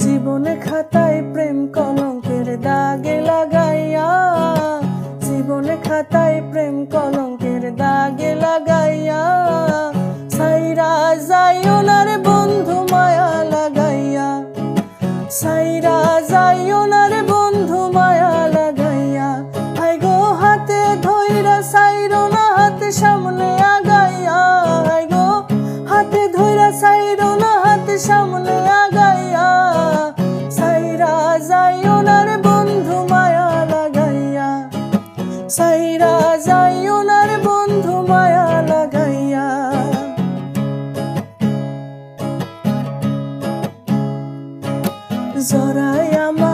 জীবনে খাতায় প্রেম কলঙ্কের দাগে লাগাইয়া, জীবনে খাতায় প্রেম কলঙ্কের দাগে লাগাইয়া, সাইরা যাইও না রে বন্ধু মায়া লাগাইয়া, সাইরা যাইও না রে বন্ধু মায়া লাগাইয়া। হাই গো হাতে ধইরা সাইরো না হাতে সামনে আগাইয়া, হাই গো হাতে ধইরা সাইরো না হাতে সামনে আগাইয়া, সাইরা যাইও না রে বন্ধু মায়া লাগাইয়া, সাইরা যাইও না রে বন্ধু মায়া লাগাইয়া। জড়াই আমার